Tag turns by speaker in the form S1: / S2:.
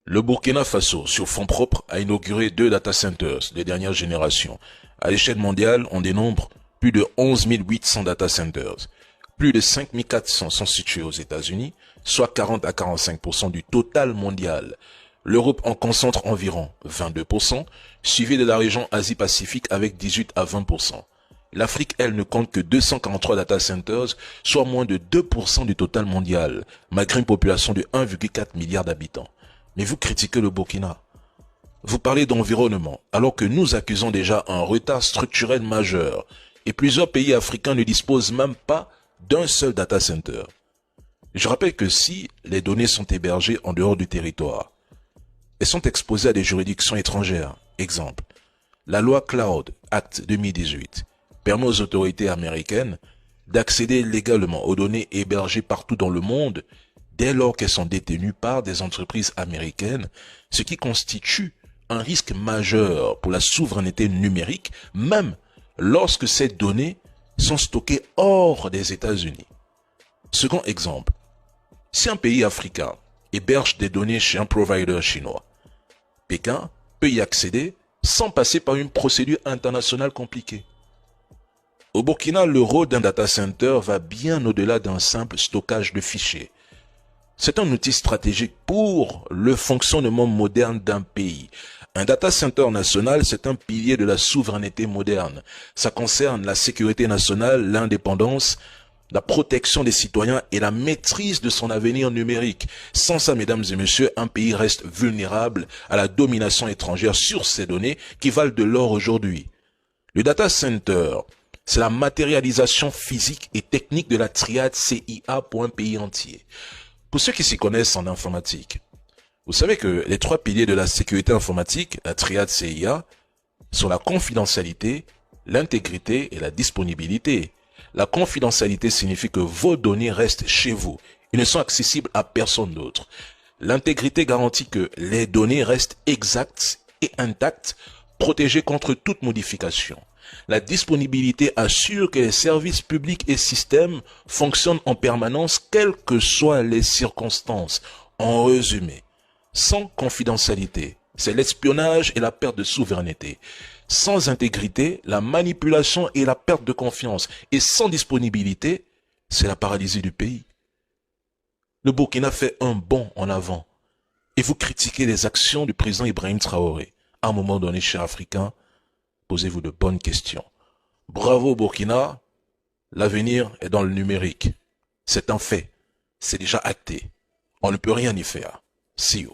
S1: Le Burkina Faso, sur fonds propres, a inauguré 2 data centers de dernière génération. À l'échelle mondiale, on dénombre plus de 11 800 data centers. Plus de 5 400 sont situés aux États-Unis, soit 40 à 45% du total mondial. L'Europe en concentre environ 22%, suivi de la région Asie-Pacifique avec 18 à 20%. L'Afrique, elle, ne compte que 243 data centers, soit moins de 2% du total mondial, malgré une population de 1,4 milliard d'habitants. Mais vous critiquez le Burkina. Vous parlez d'environnement, alors que nous accusons déjà un retard structurel majeur, et plusieurs pays africains ne disposent même pas d'un seul data center. Je rappelle que si les données sont hébergées en dehors du territoire, elles sont exposées à des juridictions étrangères. Exemple, la loi Cloud Act 2018 permet aux autorités américaines d'accéder légalement aux données hébergées partout dans le monde dès lors qu'elles sont détenues par des entreprises américaines, ce qui constitue un risque majeur pour la souveraineté numérique, même lorsque ces données sont stockées hors des États-Unis. Second exemple, si un pays africain héberge des données chez un provider chinois, Pékin peut y accéder sans passer par une procédure internationale compliquée. Au Burkina, le rôle d'un data center va bien au-delà d'un simple stockage de fichiers. C'est un outil stratégique pour le fonctionnement moderne d'un pays. Un data center national, c'est un pilier de la souveraineté moderne. Ça concerne la sécurité nationale, l'indépendance, la protection des citoyens et la maîtrise de son avenir numérique. Sans ça, mesdames et messieurs, un pays reste vulnérable à la domination étrangère sur ses données qui valent de l'or aujourd'hui. Le data center, c'est la matérialisation physique et technique de la triade CIA pour un pays entier. Pour ceux qui s'y connaissent en informatique, vous savez que les 3 piliers de la sécurité informatique, la triade CIA, sont la confidentialité, l'intégrité et la disponibilité. La confidentialité signifie que vos données restent chez vous et ne sont accessibles à personne d'autre. L'intégrité garantit que les données restent exactes et intactes, protégées contre toute modification. La disponibilité assure que les services publics et systèmes fonctionnent en permanence, quelles que soient les circonstances. En résumé, sans confidentialité, c'est l'espionnage et la perte de souveraineté. Sans intégrité, la manipulation et la perte de confiance. Et sans disponibilité, c'est la paralysie du pays. Le Burkina fait un bond en avant. Et vous critiquez les actions du président Ibrahim Traoré. À un moment donné, chers Africains, posez-vous de bonnes questions. Bravo Burkina, l'avenir est dans le numérique. C'est un fait. C'est déjà acté. On ne peut rien y faire. See you.